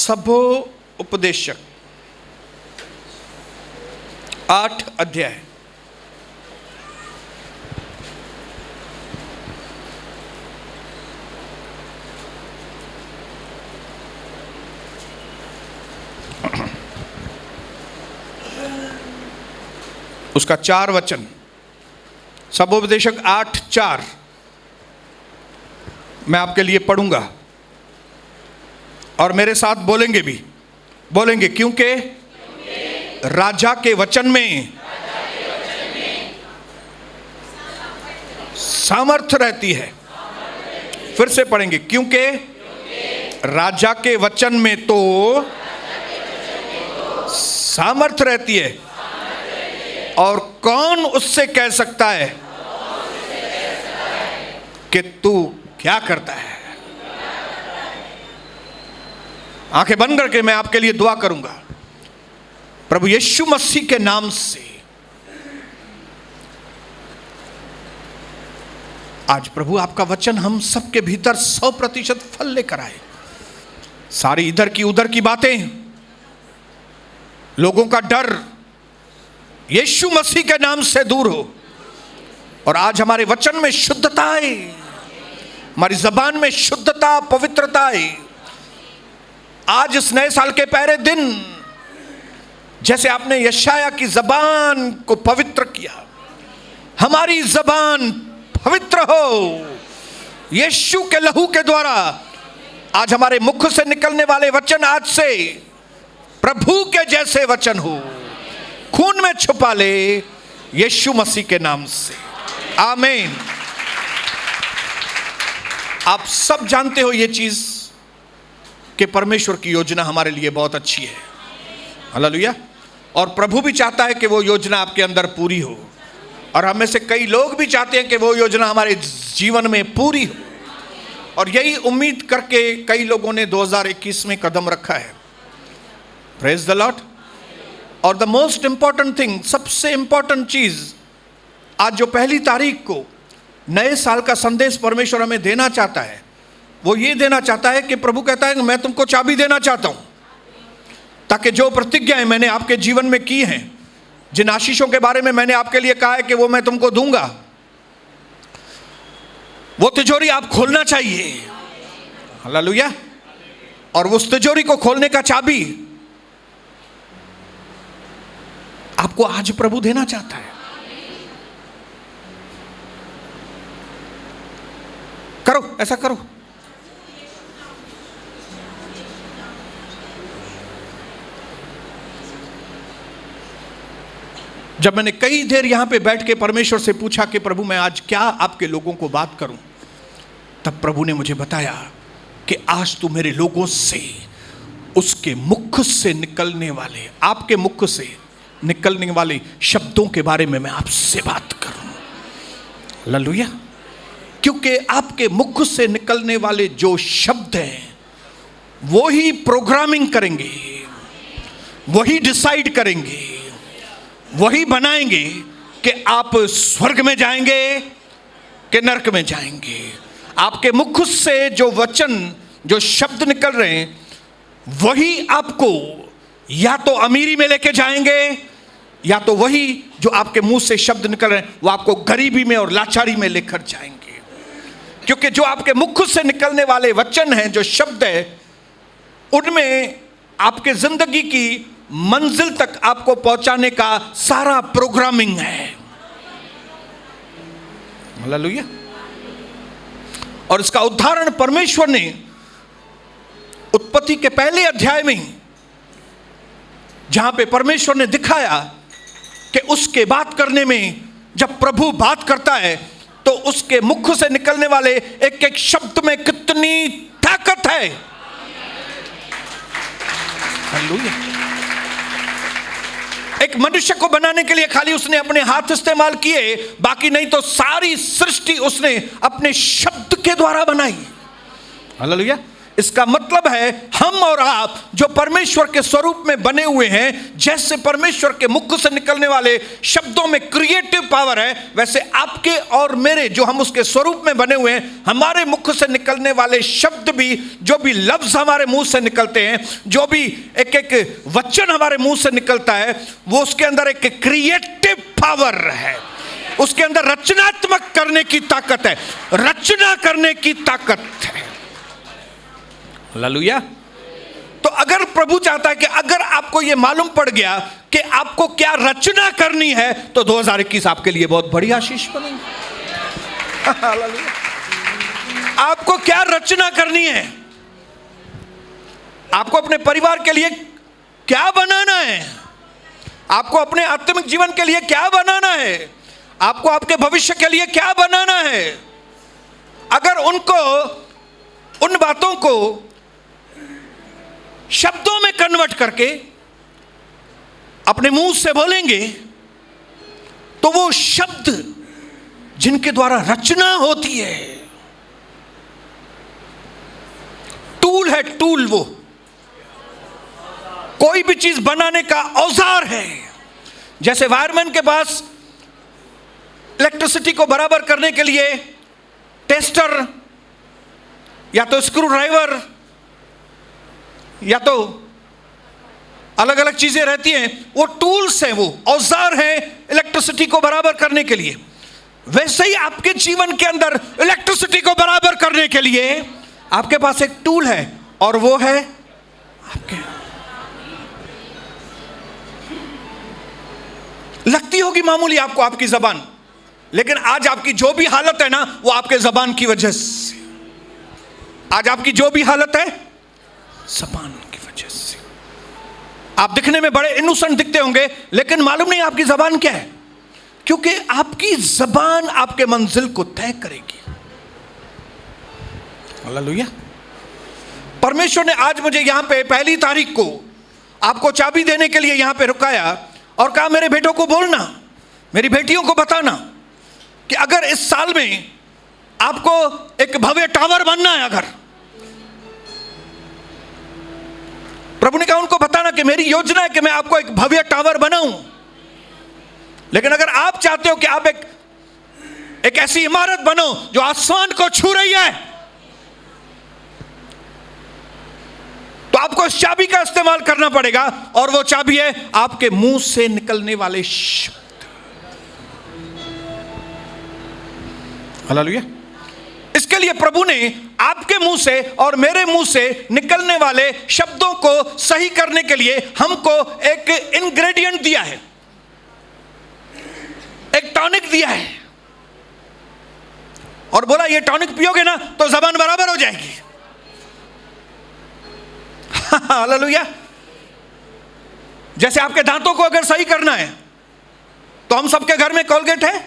सभोपदेशक 8 अध्याय। उसका 4 वचन, सभोपदेशक 8:4 मैं आपके लिए पढ़ूंगा और मेरे साथ बोलेंगे भी, बोलेंगे क्योंकि राजा के वचन में सामर्थ्य रहती है। फिर से पढ़ेंगे, क्योंकि राजा के वचन में तो सामर्थ्य रहती है और कौन उससे कह सकता है कि तू क्या करता है। आंखें बंद करके मैं आपके लिए दुआ करूंगा। प्रभु यीशु मसीह के नाम से आज प्रभु आपका वचन हम सबके भीतर 100% फल लेकर आए। सारी इधर की उधर की बातें, लोगों का डर यीशु मसीह के नाम से दूर हो और आज हमारे वचन में शुद्धता आए, हमारी जबान में शुद्धता, पवित्रता आए। आज इस नए साल के पहले दिन जैसे आपने यशाया की जबान को पवित्र किया, हमारी जबान पवित्र हो यीशु के लहू के द्वारा। आज हमारे मुख से निकलने वाले वचन आज से प्रभु के जैसे वचन हो, खून में छुपा ले यीशु मसीह के नाम से, आमीन। आप सब जानते हो ये चीज कि परमेश्वर की योजना हमारे लिए बहुत अच्छी है, हालेलुया। और प्रभु भी चाहता है कि वो योजना आपके अंदर पूरी हो, और हम में से कई लोग भी चाहते हैं कि वो योजना हमारे जीवन में पूरी हो। और यही उम्मीद करके कई लोगों ने 2021 में कदम रखा है। Praise the Lord. और द मोस्ट इंपॉर्टेंट थिंग, सबसे इंपॉर्टेंट चीज, आज जो 1 तारीख को नए साल का संदेश परमेश्वर हमें देना चाहता है, वो ये देना चाहता है कि प्रभु कहता है कि मैं तुमको चाबी देना चाहता हूं, ताकि जो प्रतिज्ञाएं मैंने आपके जीवन में की हैं, जिन आशीषों के बारे में मैंने आपके लिए कहा है कि वो मैं तुमको दूंगा, वो तिजोरी आप खोलना चाहिए, हालेलुया। और उस तिजोरी को खोलने का चाबी आपको आज प्रभु देना चाहता है। करो, ऐसा करो। जब मैंने कई देर यहां पे बैठ के परमेश्वर से पूछा कि प्रभु मैं आज क्या आपके लोगों को बात करूं, तब प्रभु ने मुझे बताया कि आज तू मेरे लोगों से उसके मुख से निकलने वाले, आपके मुख से निकलने वाले शब्दों के बारे में मैं आपसे बात करूं, हालेलुया। क्योंकि आपके मुख से निकलने वाले जो शब्द हैं वो ही प्रोग्रामिंग करेंगे, वही डिसाइड करेंगे, वही बनाएंगे कि आप स्वर्ग में जाएंगे कि नरक में जाएंगे। आपके मुख से जो वचन, जो शब्द निकल रहे हैं, वही आपको या तो अमीरी में लेके जाएंगे, या तो वही जो आपके मुंह से शब्द निकल रहे हैं वो आपको गरीबी में और लाचारी में लेकर जाएंगे। क्योंकि जो आपके मुख से निकलने वाले वचन हैं, जो शब्द है, उनमें आपके जिंदगी की मंजिल तक आपको पहुंचाने का सारा प्रोग्रामिंग है, हालेलुया। और इसका उदाहरण परमेश्वर ने उत्पत्ति के 1 अध्याय में, जहां पे परमेश्वर ने दिखाया कि उसके बात करने में, जब प्रभु बात करता है तो उसके मुख से निकलने वाले एक एक शब्द में कितनी ताकत है, हालेलुया। एक मनुष्य को बनाने के लिए खाली उसने अपने हाथ इस्तेमाल किए, बाकी नहीं तो सारी सृष्टि उसने अपने शब्द के द्वारा बनाई, हालेलुया। इसका मतलब है हम और आप जो परमेश्वर के स्वरूप में बने हुए हैं, जैसे परमेश्वर के मुख से निकलने वाले शब्दों में क्रिएटिव पावर है, वैसे आपके और मेरे जो हम उसके स्वरूप में बने हुए हैं, हमारे मुख से निकलने वाले शब्द भी, जो भी लफ्ज हमारे मुंह से निकलते हैं, जो भी एक एक वचन हमारे मुंह से निकलता है, वो उसके अंदर एक क्रिएटिव पावर है, उसके अंदर रचनात्मक करने की ताकत है, रचना करने की ताकत है। हालेलुया। तो अगर प्रभु चाहता है कि अगर आपको यह मालूम पड़ गया कि आपको क्या रचना करनी है, तो 2021 आपके लिए बहुत बड़ी आशीष बनेगी। हालेलुया। आपको क्या रचना करनी है? आपको अपने परिवार के लिए क्या बनाना है? आपको अपने आत्मिक जीवन के लिए क्या बनाना है? आपको आपके भविष्य के लिए क्या बनाना है? अगर उन बातों को शब्दों में कन्वर्ट करके अपने मुंह से बोलेंगे, तो वो शब्द जिनके द्वारा रचना होती है, टूल है, टूल, वो कोई भी चीज बनाने का औजार है। जैसे वायरमैन के पास इलेक्ट्रिसिटी को बराबर करने के लिए टेस्टर या तो स्क्रू ड्राइवर या तो अलग अलग चीजें रहती हैं, वो टूल्स हैं, वो औजार हैं इलेक्ट्रिसिटी को बराबर करने के लिए। वैसे ही आपके जीवन के अंदर इलेक्ट्रिसिटी को बराबर करने के लिए आपके पास एक टूल है, और वो है आपके। लगती होगी मामूली आपको आपकी जबान, लेकिन आज आपकी जो भी हालत है ना, वो आपके जबान की वजह से। आज आपकी जो भी हालत है, जबान की वजह से। आप दिखने में बड़े इनोसेंट दिखते होंगे, लेकिन मालूम नहीं आपकी जबान क्या है, क्योंकि आपकी जबान आपके मंजिल को तय करेगी। हालेलुया। परमेश्वर ने आज मुझे यहां पे 1 तारीख को आपको चाबी देने के लिए यहां पे रुकाया और कहा, मेरे बेटों को बोलना, मेरी बेटियों को बताना कि अगर इस साल में आपको एक भव्य टावर बनना है, अगर प्रभु ने कहा उनको बताना कि मेरी योजना है कि मैं आपको एक भव्य टावर बनाऊं, लेकिन अगर आप चाहते हो कि आप एक ऐसी इमारत बनो जो आसमान को छू रही है, तो आपको इस चाबी का इस्तेमाल करना पड़ेगा, और वो चाबी है आपके मुंह से निकलने वाले शब्द। हालेलुया। इसके लिए प्रभु ने आपके मुंह से और मेरे मुंह से निकलने वाले शब्दों को सही करने के लिए हमको एक इंग्रेडिएंट दिया है, एक टॉनिक दिया है, और बोला ये टॉनिक पियोगे ना तो जबान बराबर हो जाएगी। हालेलुया। जैसे आपके दांतों को अगर सही करना है, तो हम सबके घर में कोलगेट है।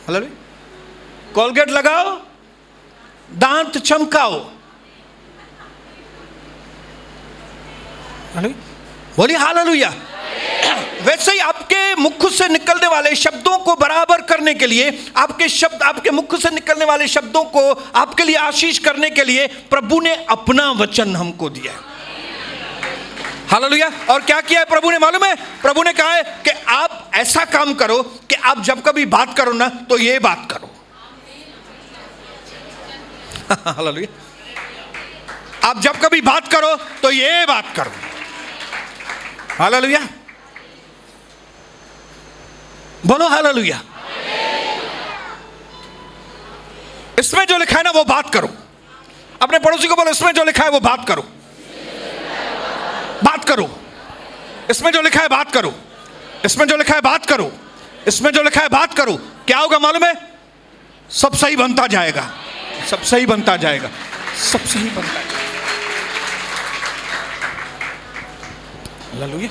हालेलुया। कोलगेट लगाओ, दांत चमकाओ। बोलिए हालेलुया। वैसे ही आपके मुख से निकलने वाले शब्दों को बराबर करने के लिए, आपके मुख से निकलने वाले शब्दों को आपके लिए आशीष करने के लिए प्रभु ने अपना वचन हमको दिया है। हालेलुया। और क्या किया है प्रभु ने मालूम है? प्रभु ने कहा है कि आप ऐसा काम करो कि आप जब कभी बात करो ना, तो ये बात करो। हालेलुया। आप जब कभी बात करो तो ये बात करो। हालेलुया। बोलो हालेलुया। इसमें जो लिखा है ना वो बात करो। अपने पड़ोसी को बोलो, इसमें जो लिखा है वो बात करो। बात करो। इसमें जो लिखा है बात करो। इसमें जो लिखा है बात करो। इसमें जो लिखा है बात करो। क्या होगा मालूम है? सब सही बनता जाएगा। सब सही बनता जाएगा। सब सही बनता जाएगा। हालेलुया।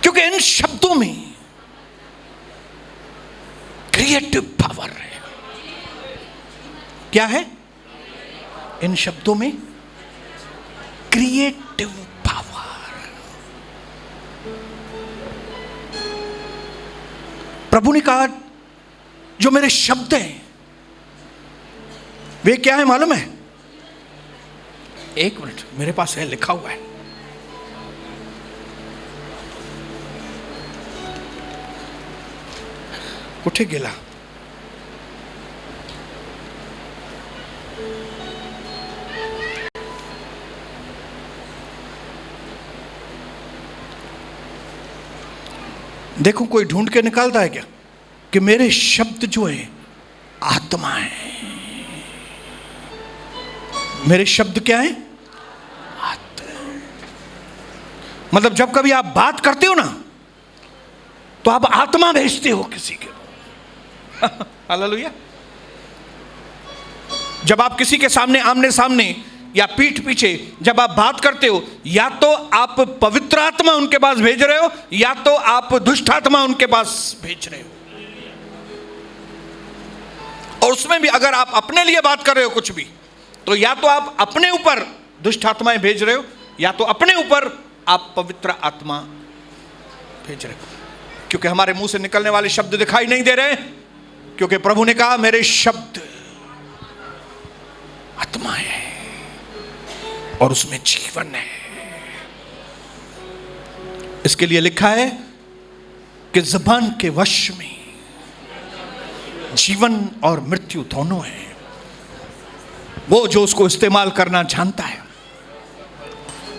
क्योंकि इन शब्दों में क्रिएटिव पावर है। क्या है? इन शब्दों में क्रिएटिव पावर। प्रभु ने कहा जो मेरे शब्द हैं वे क्या है मालूम है? एक मिनट, मेरे पास है, लिखा हुआ है। कुठे गेला? देखो कोई ढूंढ के निकालता है क्या कि मेरे शब्द जो है आत्मा है। मेरे शब्द क्या है? आत्मा। मतलब जब कभी आप बात करते हो ना, तो आप आत्मा भेजते हो किसी के। हालेलुया। जब आप किसी के सामने आमने सामने या पीठ पीछे जब आप बात करते हो, या तो आप पवित्र आत्मा उनके पास भेज रहे हो, या तो आप दुष्ट आत्मा उनके पास भेज रहे हो। और उसमें भी अगर आप अपने लिए बात कर रहे हो कुछ भी, तो या तो आप अपने ऊपर दुष्ट आत्माएं भेज रहे हो, या तो अपने ऊपर आप पवित्र आत्मा भेज रहे हो। क्योंकि हमारे मुंह से निकलने वाले शब्द दिखाई नहीं दे रहे, क्योंकि प्रभु ने कहा मेरे शब्द आत्मा है और उसमें जीवन है। इसके लिए लिखा है कि ज़बान के वश में जीवन और मृत्यु दोनों है। वो जो उसको इस्तेमाल करना जानता है,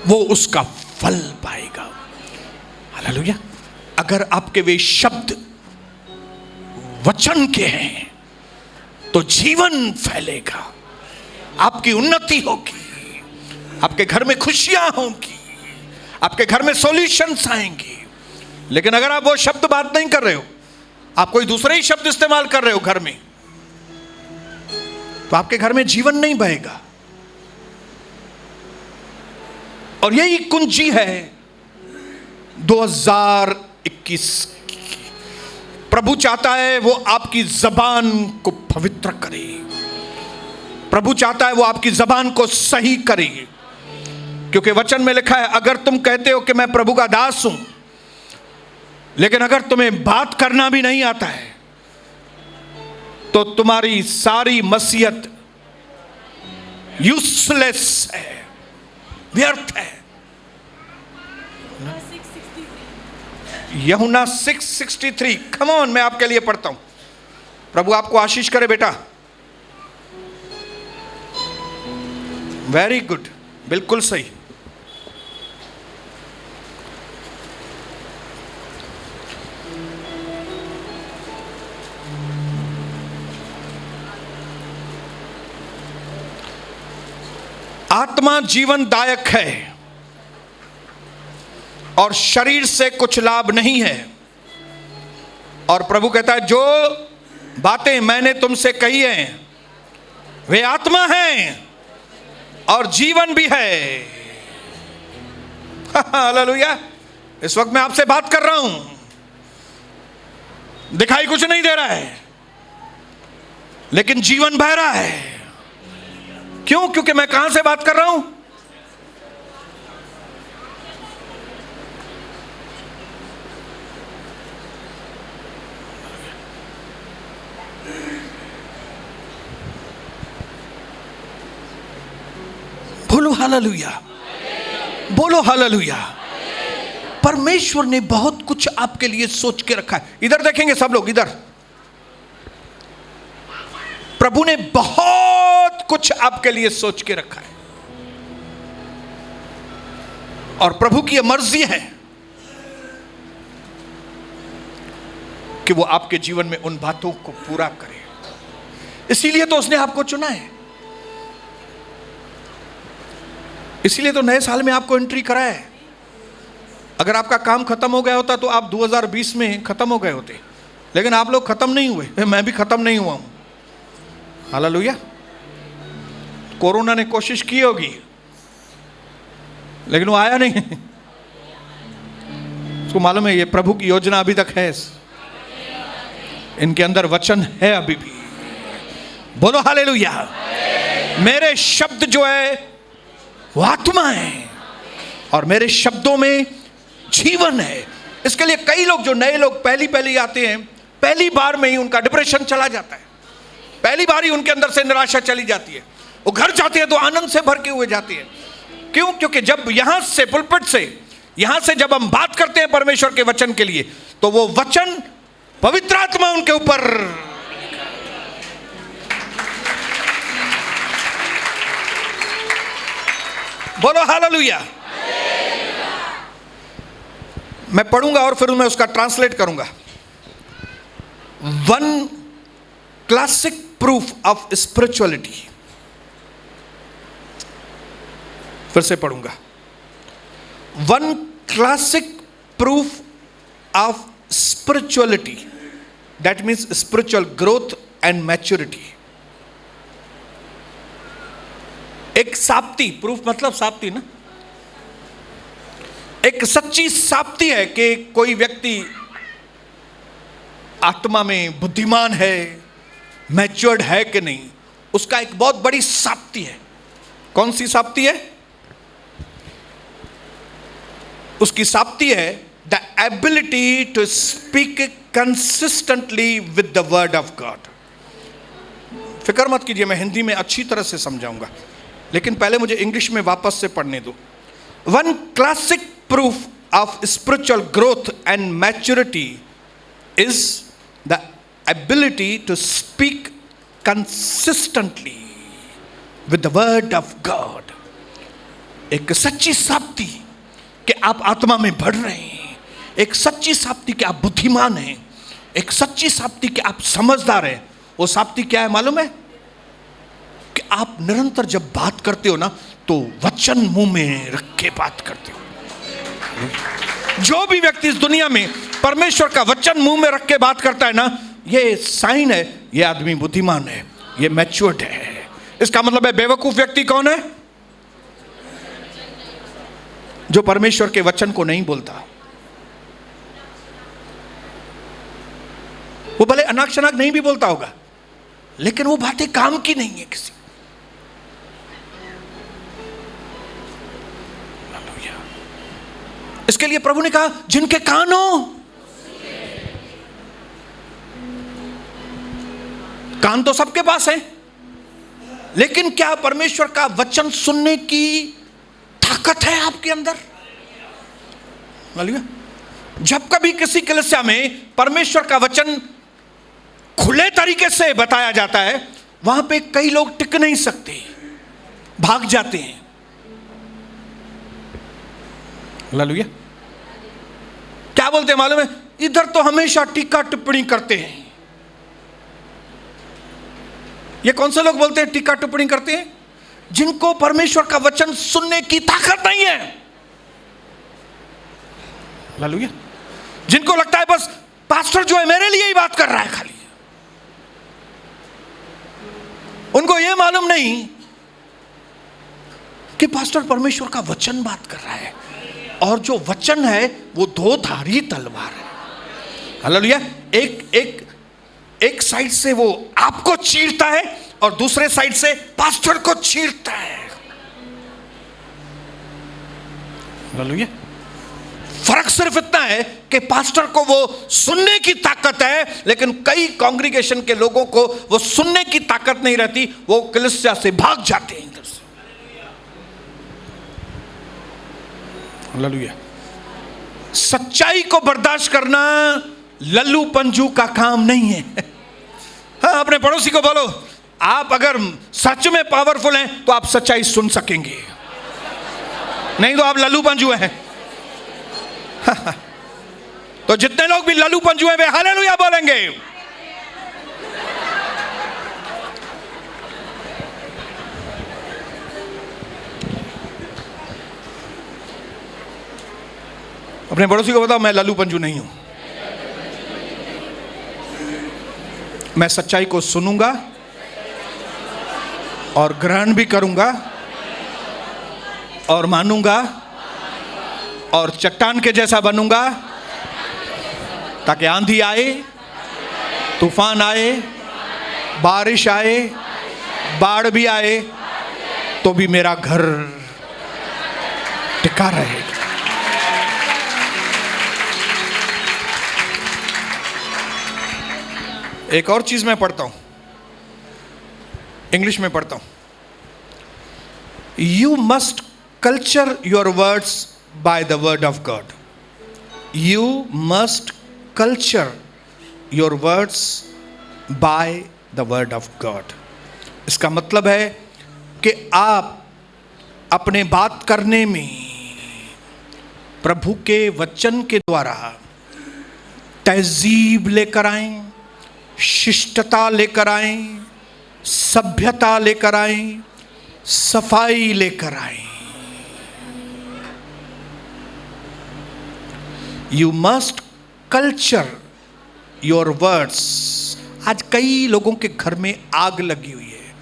वो उसका फल पाएगा। हालेलुया। अगर आपके वे शब्द वचन के हैं, तो जीवन फैलेगा, आपकी उन्नति होगी, आपके घर में खुशियां होंगी, आपके घर में सॉल्यूशंस आएंगी। लेकिन अगर आप वो शब्द बात नहीं कर रहे हो, आप कोई दूसरे ही शब्द इस्तेमाल कर रहे हो घर में, तो आपके घर में जीवन नहीं बहेगा। और यही कुंजी है 2021 की। प्रभु चाहता है वो आपकी जबान को पवित्र करे। प्रभु चाहता है वो आपकी जबान को सही करे। क्योंकि वचन में लिखा है, अगर तुम कहते हो कि मैं प्रभु का दास हूं, लेकिन अगर तुम्हें बात करना भी नहीं आता है, तो तुम्हारी सारी मसीहत यूजलेस है, व्यर्थ है। यूहन्ना 6:63। कम ऑन, मैं आपके लिए पढ़ता हूं। प्रभु आपको आशीष करे बेटा। वेरी गुड, बिल्कुल सही। आत्मा जीवनदायक है और शरीर से कुछ लाभ नहीं है। और प्रभु कहता है जो बातें मैंने तुमसे कही हैं वे आत्मा हैं और जीवन भी है। हालेलुया। इस वक्त मैं आपसे बात कर रहा हूं, दिखाई कुछ नहीं दे रहा है, लेकिन जीवन बह रहा है। क्यों? क्योंकि मैं कहां से बात कर रहा हूं? बोलो हालेलुया, बोलो हालेलुया। परमेश्वर ने बहुत कुछ आपके लिए सोच के रखा है। इधर देखेंगे सब लोग, इधर। प्रभु ने बहुत कुछ आपके लिए सोच के रखा है और प्रभु की यह मर्जी है कि वो आपके जीवन में उन बातों को पूरा करे। इसीलिए तो उसने आपको चुना है, इसीलिए तो नए साल में आपको एंट्री करा है। अगर आपका काम खत्म हो गया होता तो आप 2020 में खत्म हो गए होते, लेकिन आप लोग खत्म नहीं हुए, मैं भी खत्म नहीं हुआ हूं। हालेलुया। कोरोना ने कोशिश की होगी, लेकिन वो आया नहीं। उसको मालूम है ये प्रभु की योजना अभी तक है, इनके अंदर वचन है अभी भी। बोलो हालेलुया। मेरे शब्द जो है वो आत्मा है और मेरे शब्दों में जीवन है। इसके लिए कई लोग, जो नए लोग पहली आते हैं, पहली बार में ही उनका डिप्रेशन चला जाता है। पहली बार ही उनके अंदर से निराशा चली जाती है। वो घर जाते हैं तो आनंद से भर के हुए जाते हैं। क्यों? क्योंकि जब यहां से पुलपिट से, यहां से जब हम बात करते हैं परमेश्वर के वचन के लिए, तो वो वचन पवित्र आत्मा उनके ऊपर, बोलो हालेलुया। मैं पढ़ूंगा और फिर मैं उसका ट्रांसलेट करूंगा। One classic proof of spirituality, फिर से पढ़ूंगा। One classic proof of spirituality, that means spiritual growth and maturity. एक साप्ती, प्रूफ मतलब साप्ती ना, एक सच्ची साप्ती है कि कोई व्यक्ति आत्मा में बुद्धिमान है, मैच्योर्ड है कि नहीं, उसका एक बहुत बड़ी साप्ती है। कौन सी साप्ती है? उसकी साप्ती है the ability to speak consistently with the word of God. फिक्र मत कीजिए, मैं हिंदी में अच्छी तरह से समझाऊंगा, लेकिन पहले मुझे इंग्लिश में वापस से पढ़ने दो। One classic proof of spiritual growth and maturity is the ability to speak consistently with the word of God. एक सच्ची साप्ती कि आप आत्मा में बढ़ रहे हैं, एक सच्ची साप्ती कि आप बुद्धिमान हैं, एक सच्ची साप्ती कि आप समझदार हैं। वो साप्ती क्या है मालूम है? कि आप निरंतर जब बात करते हो ना, तो वचन मुंह में रख के बात करते हो। जो भी व्यक्ति इस दुनिया में परमेश्वर का वचन मुंह में रख के बात करता है ना, ये साइन है, ये आदमी बुद्धिमान है, ये मैच्योर्ड है। इसका मतलब है बेवकूफ व्यक्ति कौन है? जो परमेश्वर के वचन को नहीं बोलता। वो भले अनाक शनाक नहीं भी बोलता होगा, लेकिन वो बातें काम की नहीं है किसी। इसके लिए प्रभु ने कहा जिनके कान हो, कान तो सबके पास है, लेकिन क्या परमेश्वर का वचन सुनने की ताकत है आपके अंदर? जब कभी किसी कलीसिया में परमेश्वर का वचन खुले तरीके से बताया जाता है, वहां पे कई लोग टिक नहीं सकते, भाग जाते हैं। हालेलुया। क्या बोलते हैं मालूम है? इधर तो हमेशा टीका टिप्पणी करते हैं। ये कौन से लोग बोलते हैं टीका टिप्पणी करते हैं? जिनको परमेश्वर का वचन सुनने की ताकत नहीं है। हालेलुया। जिनको लगता है बस पास्टर जो है मेरे लिए ही बात कर रहा है खाली, उनको यह मालूम नहीं कि पास्टर परमेश्वर का वचन बात कर रहा है, और जो वचन है वो दो धारी तलवार है। हालेलुया। एक साइड से वो आपको चीरता है और दूसरे साइड से पास्टर को चीरता है। हालेलुया। फर्क सिर्फ इतना है कि पास्टर को वो सुनने की ताकत है, लेकिन कई कांग्रीगेशन के लोगों को वो सुनने की ताकत नहीं रहती, वो कलीसिया से भाग जाते हैं इधर से। हालेलुया। सच्चाई को बर्दाश्त करना लल्लू पंजू का काम नहीं है। हाँ, अपने पड़ोसी को बोलो, आप अगर सच में पावरफुल हैं तो आप सच्चाई सुन सकेंगे, नहीं तो आप लल्लू पंजू हैं। तो जितने लोग भी लल्लू पंजू हैं वे हालेलुया बोलेंगे। अपने पड़ोसी को बताओ, मैं लल्लू पंजू नहीं हूं, मैं सच्चाई को सुनूंगा और ग्रहण भी करूंगा और मानूंगा और चट्टान के जैसा बनूंगा, ताकि आंधी आए, तूफान आए, बारिश आए, बाढ़ भी आए, तो भी मेरा घर टिका रहेगा। एक और चीज मैं पढ़ता हूं, इंग्लिश में पढ़ता हूं। You must culture your words by the word of God. You must culture your words by the word of God. इसका मतलब है कि आप अपने बात करने में प्रभु के वचन के द्वारा तहजीब लेकर आएं, शिष्टता लेकर आएं, सभ्यता लेकर आएं, सफाई लेकर आएं। You must culture your words. आज कई लोगों के घर में आग लगी हुई है,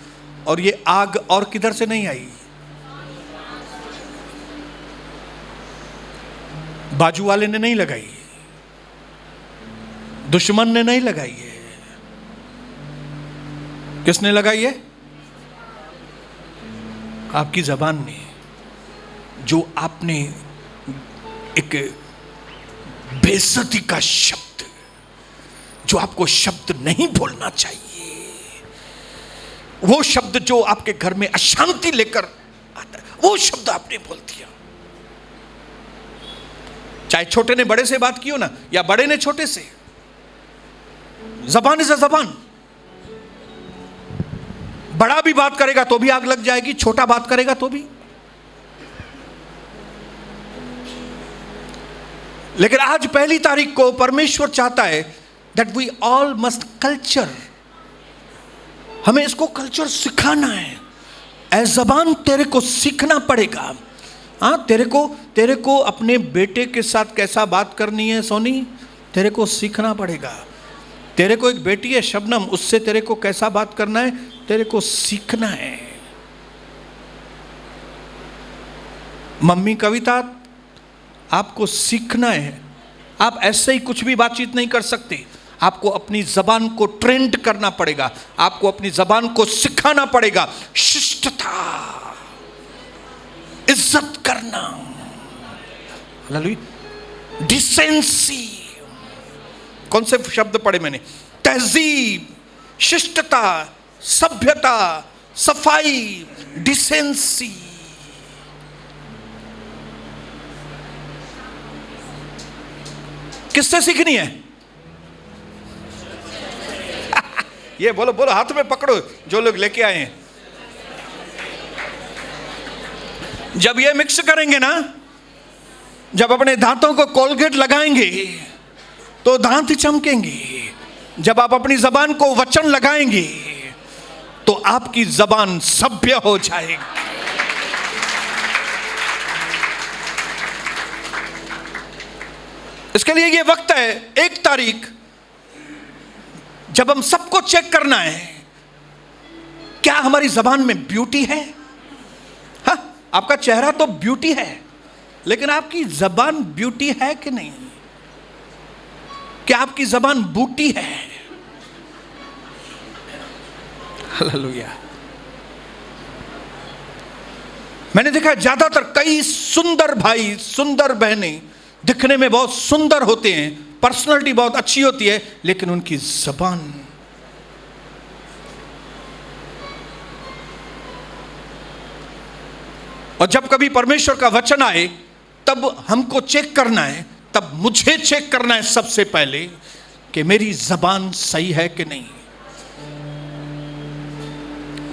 और ये आग और किधर से नहीं आई, बाजू वाले ने नहीं लगाई, दुश्मन ने नहीं लगाई है। किसने लगाई है? आपकी जबान ने, जो आपने एक बेइज्जती का शब्द, जो आपको शब्द नहीं बोलना चाहिए, वो शब्द जो आपके घर में अशांति लेकर आता है, वो शब्द आपने बोल दिया। चाहे छोटे ने बड़े से बात की हो ना, या बड़े ने छोटे से, जबान इज अ जबान। बड़ा भी बात करेगा तो भी आग लग जाएगी, छोटा बात करेगा तो भी। लेकिन आज 1 तारीख को परमेश्वर चाहता है that we all must culture. हमें इसको कल्चर सिखाना है। ए जबान, तेरे को सीखना पड़ेगा। हाँ, तेरे को अपने बेटे के साथ कैसा बात करनी है सोनी, तेरे को सीखना पड़ेगा। तेरे को एक बेटी है शबनम, उससे तेरे को कैसा बात करना है, तेरे को सीखना है। मम्मी कविता, आपको सीखना है। आप ऐसे ही कुछ भी बातचीत नहीं कर सकते। आपको अपनी जबान को ट्रेंड करना पड़ेगा, आपको अपनी जबान को सिखाना पड़ेगा। शिष्टता, इज्जत करना, डिसेंसी, कौन से शब्द पढ़े मैंने? तहजीब, शिष्टता, सभ्यता, सफाई, डिसेंसी। किससे सीखनी है? ये बोलो बोलो, हाथ में पकड़ो जो लोग लेके आए हैं। जब ये मिक्स करेंगे ना, जब अपने दांतों को कोलगेट लगाएंगे तो दांत चमकेंगे। जब आप अपनी जबान को वचन लगाएंगे तो आपकी जबान सभ्य हो जाएगी। इसके लिए ये वक्त है 1 तारीख, जब हम सबको चेक करना है, क्या हमारी जबान में ब्यूटी है? हाँ, आपका चेहरा तो ब्यूटी है, लेकिन आपकी जबान ब्यूटी है कि नहीं? क्या आपकी जबान बूटी है? हालेलुया। मैंने देखा ज्यादातर कई सुंदर भाई, सुंदर बहनें दिखने में बहुत सुंदर होते हैं, पर्सनालिटी बहुत अच्छी होती है, लेकिन उनकी जबान, और जब कभी परमेश्वर का वचन आए तब हमको चेक करना है, तब मुझे चेक करना है सबसे पहले कि मेरी जबान सही है कि नहीं,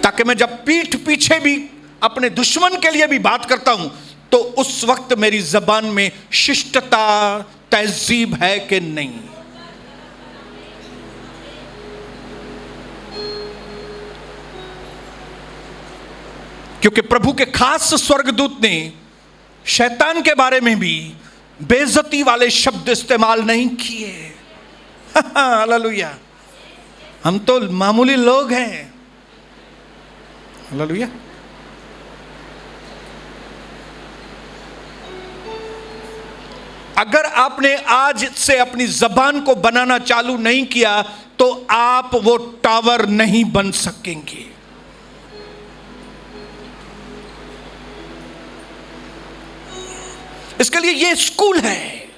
ताकि मैं जब पीठ पीछे भी अपने दुश्मन के लिए भी बात करता हूं तो उस वक्त मेरी जबान में शिष्टता, तहजीब है कि नहीं। क्योंकि प्रभु के खास स्वर्गदूत ने शैतान के बारे में भी बेइज्जती वाले शब्द इस्तेमाल नहीं किए। हालेलुया। हम तो मामूली लोग हैं। हालेलुया। अगर आपने आज से अपनी जबान को बनाना चालू नहीं किया तो आप वो टावर नहीं बन सकेंगे। इसके लिए ये स्कूल है,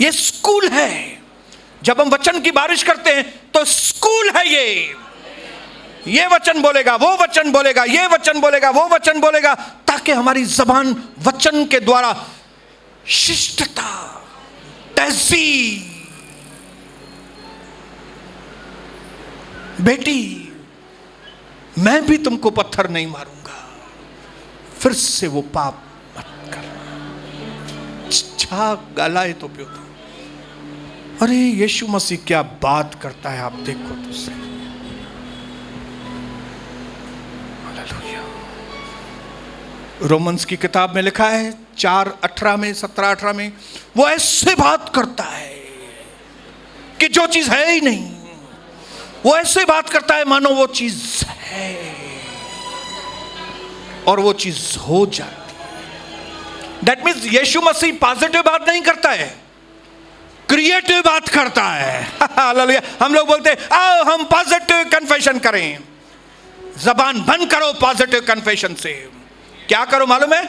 ये स्कूल है। जब हम वचन की बारिश करते हैं तो स्कूल है ये। ये वचन बोलेगा, वो वचन बोलेगा, ये वचन बोलेगा, वो वचन बोलेगा, ताकि हमारी जबान वचन के द्वारा शिष्टता, तहजीब, बेटी मैं भी तुमको पत्थर नहीं मारूंगा, फिर से वो पाप मत करना, छा गलाए तो प्यो। अरे यीशु मसीह क्या बात करता है, आप देखो तो सही। हालेलुया। रोमन्स की किताब में लिखा है 4:18 में, 17-18 में, वो ऐसे बात करता है कि जो चीज है ही नहीं, वो ऐसे बात करता है मानो वो चीज है, और वो चीज हो जाती है। दैट मीन्स यीशु मसीह पॉजिटिव बात नहीं करता है, क्रिएटिव बात करता है। हालेलुया। हम लोग बोलते हैं आओ हम पॉजिटिव कन्फेशन करें, जबान बंद करो पॉजिटिव कन्फेशन से, क्या करो मालूम है?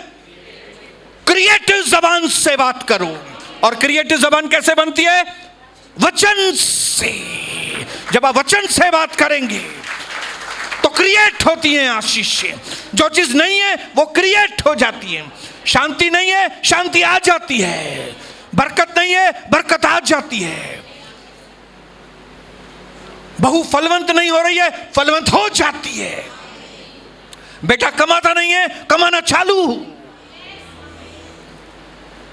क्रिएटिव जबान से बात करो। और क्रिएटिव जबान कैसे बनती है? वचन से। जब आप वचन से बात करेंगे तो क्रिएट होती है आशीषें। जो चीज नहीं है वो क्रिएट हो जाती है। शांति नहीं है, शांति आ जाती है। बरकत नहीं है, बरकत आ जाती है। बहू फलवंत नहीं हो रही है, फलवंत हो जाती है। बेटा कमाता नहीं है, कमाना चालू।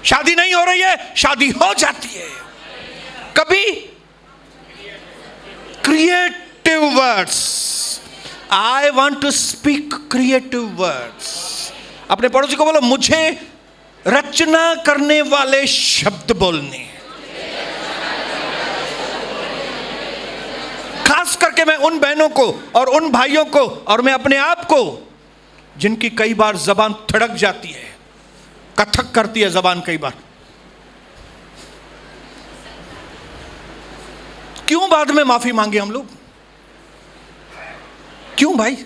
शादी नहीं हो रही है, शादी हो जाती है। कभी creative words, I want to speak creative words. अपने पड़ोसी को बोलो मुझे रचना करने वाले शब्द बोलने। खास करके मैं उन बहनों को और उन भाइयों को और मैं अपने आप को, जिनकी कई बार जबान थड़क जाती है, कथक करती है जबान कई बार। क्यों बाद में माफी मांगे हम लोग? क्यों भाई?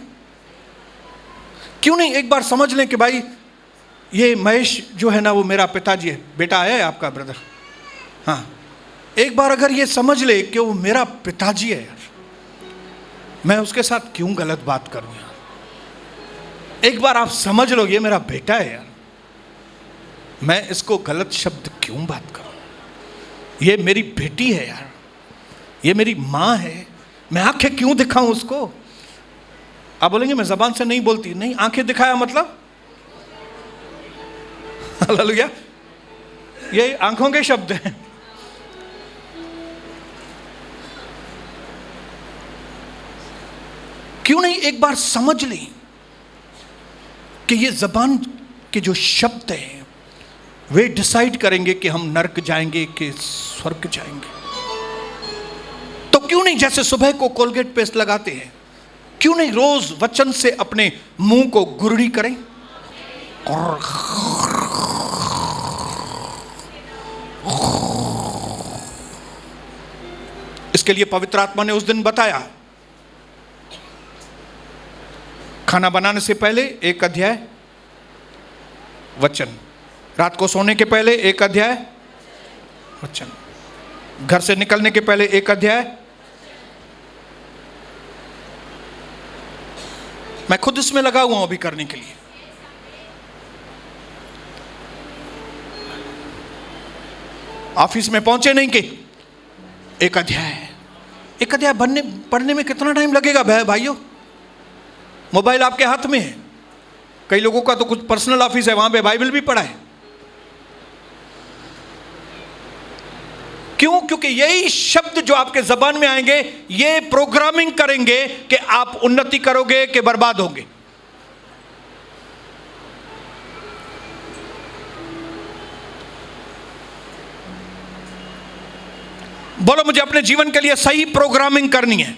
क्यों नहीं एक बार समझ लें कि भाई ये महेश जो है ना वो मेरा पिताजी है, बेटा है आपका ब्रदर, हाँ, एक बार अगर ये समझ ले कि वो मेरा पिताजी है यार, मैं उसके साथ क्यों गलत बात करूं यार। एक बार आप समझ लो ये मेरा बेटा है यार, मैं इसको गलत शब्द क्यों बात करूं। ये मेरी बेटी है यार, ये मेरी माँ है, मैं आंखें क्यों दिखाऊं उसको। आप बोलेंगे मैं जबान से नहीं बोलती, नहीं, आंखें दिखाया मतलब। हालेलुया। ये आंखों के शब्द हैं। क्यों नहीं एक बार समझ लें कि ये जबान के जो शब्द हैं वे डिसाइड करेंगे कि हम नरक जाएंगे कि स्वर्ग जाएंगे। तो क्यों नहीं जैसे सुबह को कोलगेट पेस्ट लगाते हैं, क्यों नहीं रोज वचन से अपने मुंह को गुरड़ी करें। इसके लिए पवित्र आत्मा ने उस दिन बताया, खाना बनाने से पहले 1 अध्याय वचन, रात को सोने के पहले 1 अध्याय वचन, घर से निकलने के पहले 1 अध्याय। मैं खुद इसमें लगा हुआ हूं अभी करने के लिए। ऑफिस में पहुंचे नहीं कि 1 अध्याय पढ़ने में कितना टाइम लगेगा भाइयों? मोबाइल आपके हाथ में है। कई लोगों का तो कुछ पर्सनल ऑफिस है, वहां पे बाइबल भी पढ़ा है। क्यों? क्योंकि यही शब्द जो आपके जबान में आएंगे ये प्रोग्रामिंग करेंगे कि आप उन्नति करोगे कि बर्बाद होगे। बोलो मुझे अपने जीवन के लिए सही प्रोग्रामिंग करनी है।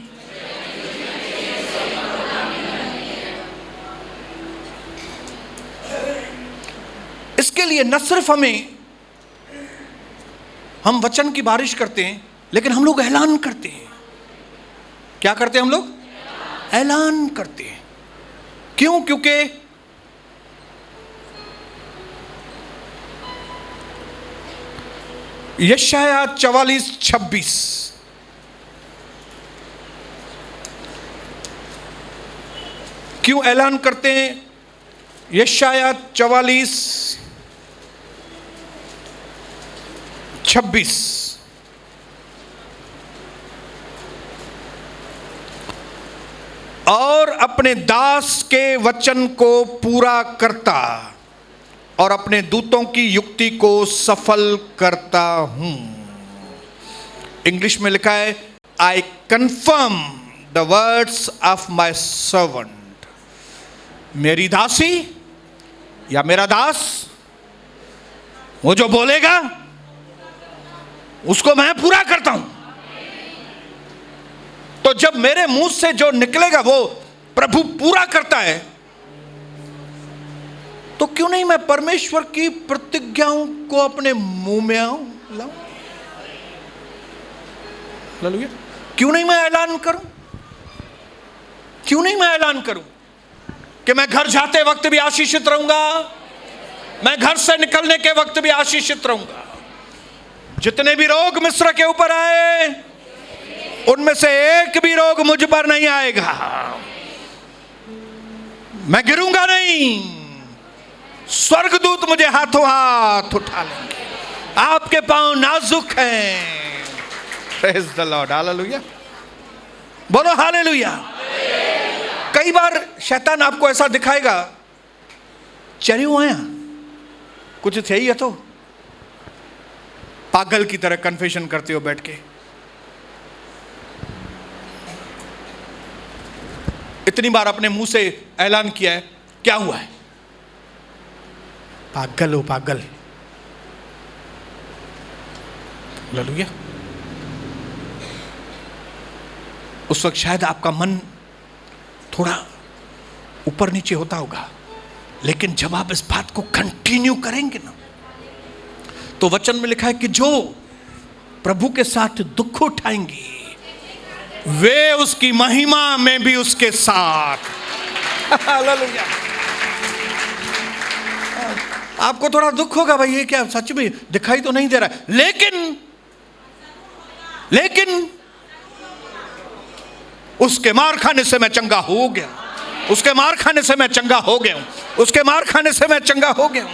इसके लिए न सिर्फ हम वचन की बारिश करते हैं, लेकिन हम लोग ऐलान करते हैं। क्या करते हैं हम लोग? ऐलान करते हैं। क्यों? क्योंकि यशाया 44:26 क्यों ऐलान करते हैं? यशायाह 44:26, और अपने दास के वचन को पूरा करता और अपने दूतों की युक्ति को सफल करता हूं। इंग्लिश में लिखा है, I confirm the words of my servant. मेरी दासी या मेरा दास वो जो बोलेगा उसको मैं पूरा करता हूं। तो जब मेरे मुंह से जो निकलेगा वो प्रभु पूरा करता है, तो क्यों नहीं मैं परमेश्वर की प्रतिज्ञाओं को अपने मुंह में लाऊं? हालेलुया। क्यों नहीं मैं ऐलान करूं? क्यों नहीं मैं ऐलान करूं कि मैं घर जाते वक्त भी आशीषित रहूंगा, मैं घर से निकलने के वक्त भी आशीषित रहूंगा। जितने भी रोग मिस्र के ऊपर आए, उनमें से एक भी रोग मुझ पर नहीं आएगा। मैं गिरूंगा नहीं, स्वर्गदूत मुझे हाथों हाथ उठा लेंगे। आपके पांव नाजुक हैं। Praise the Lord, hallelujah. बोलो हालेलुया। कई बार शैतान आपको ऐसा दिखाएगा, चरियो आया कुछ थे ही है, तो पागल की तरह कन्फेशन करते हो बैठ के। इतनी बार अपने मुंह से ऐलान किया है, क्या हुआ है? पागल हो पागल। हालेलुया। उस वक्त शायद आपका मन थोड़ा ऊपर नीचे होता होगा, लेकिन जब आप इस बात को कंटिन्यू करेंगे ना, तो वचन में लिखा है कि जो प्रभु के साथ दुख उठाएंगे वे उसकी महिमा में भी उसके साथ। हालेलुया। आपको थोड़ा दुख होगा, भाई ये क्या सच में दिखाई तो नहीं दे रहा है, लेकिन उसके मार खाने से मैं चंगा हो गया, उसके मार खाने से मैं चंगा हो गया हूं, उसके मार खाने से मैं चंगा हो गया हूं।